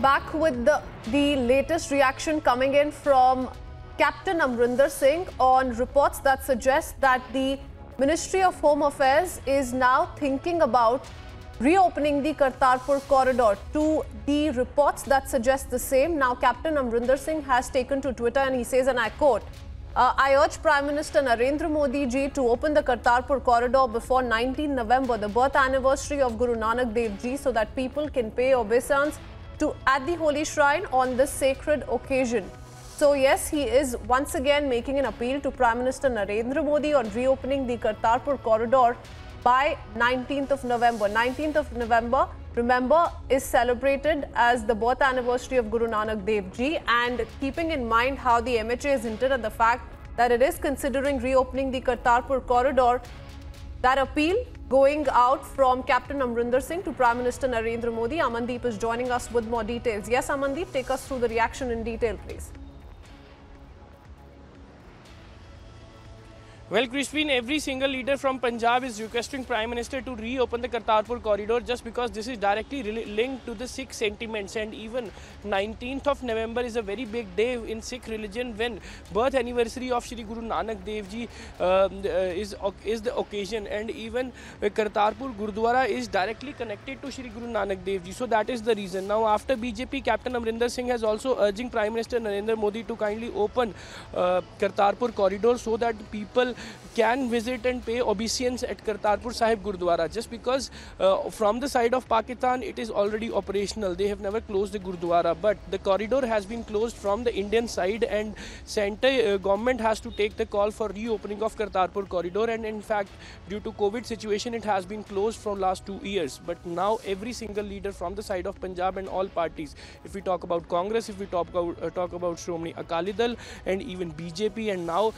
Back with the latest reaction coming in from Captain Amrinder Singh on reports that suggest that the Ministry of Home Affairs is now thinking about reopening the Kartarpur corridor. To the reports that suggest the same, now Captain Amrinder Singh has taken to Twitter and he says, and I quote, I urge Prime Minister Narendra Modi ji to open the Kartarpur corridor before 19 November, the birth anniversary of Guru Nanak Dev ji, so that people can pay obeisance at the holy shrine on this sacred occasion. So yes, he is once again making an appeal to Prime Minister Narendra Modi on reopening the Kartarpur corridor by 19th of November. 19th of November, remember, is celebrated as the birth anniversary of Guru Nanak Dev ji, and keeping in mind how the MHA is hinted at the fact that it is considering reopening the Kartarpur corridor, that appeal going out from Captain Amrinder Singh to Prime Minister Narendra Modi. Amandeep is joining us with more details. Yes, Amandeep, take us through the reaction in detail, please. Well, Christine, every single leader from Punjab is requesting Prime Minister to reopen the Kartarpur corridor just because this is directly linked to the Sikh sentiments, and even 19th of November is a very big day in Sikh religion when birth anniversary of Shri Guru Nanak Dev ji is the occasion, and even Kartarpur Gurdwara is directly connected to Shri Guru Nanak Dev ji. So that is the reason. Now, after BJP, Captain Amrinder Singh has also urging Prime Minister Narendra Modi to kindly open Kartarpur corridor so that people can visit and pay obeisance at Kartarpur Sahib Gurdwara, just because from the side of Pakistan it is already operational. They have never closed the Gurdwara, but the corridor has been closed from the Indian side, and center government has to take the call for reopening of Kartarpur corridor, and in fact due to COVID situation it has been closed from last 2 years. But now every single leader from the side of Punjab and all parties, if we talk about Congress, if we talk about Shromani Akali Dal and even BJP, and now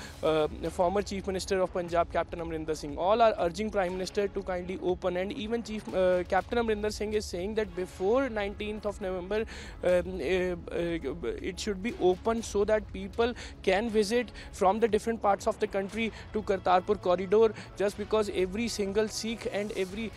former Chief Minister of Punjab Captain Amrinder Singh, all are urging Prime Minister to kindly open, and even Captain Amrinder Singh is saying that before 19th of November it should be open so that people can visit from the different parts of the country to Kartarpur corridor, just because every single Sikh and every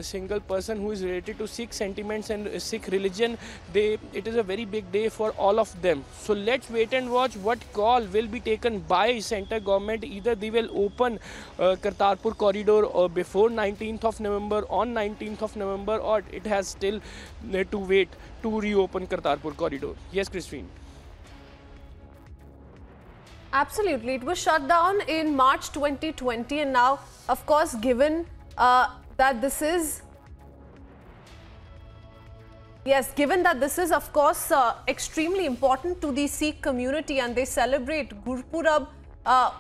single person who is related to Sikh sentiments and Sikh religion, it is a very big day for all of them. So let's wait and watch what call will be taken by center government. Either they will open Kartarpur corridor or before 19th of November, on 19th of November, or it has still to wait to reopen Kartarpur corridor. Yes, Christine. Absolutely. It was shut down in March 2020, and now, of course, given that this is... Yes, given that this is, of course, extremely important to the Sikh community and they celebrate Gurpurab,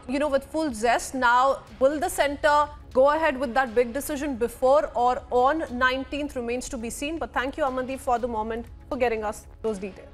with full zest. Now, will the centre go ahead with that big decision before or on 19th remains to be seen. But thank you, Amandeep, for the moment, for getting us those details.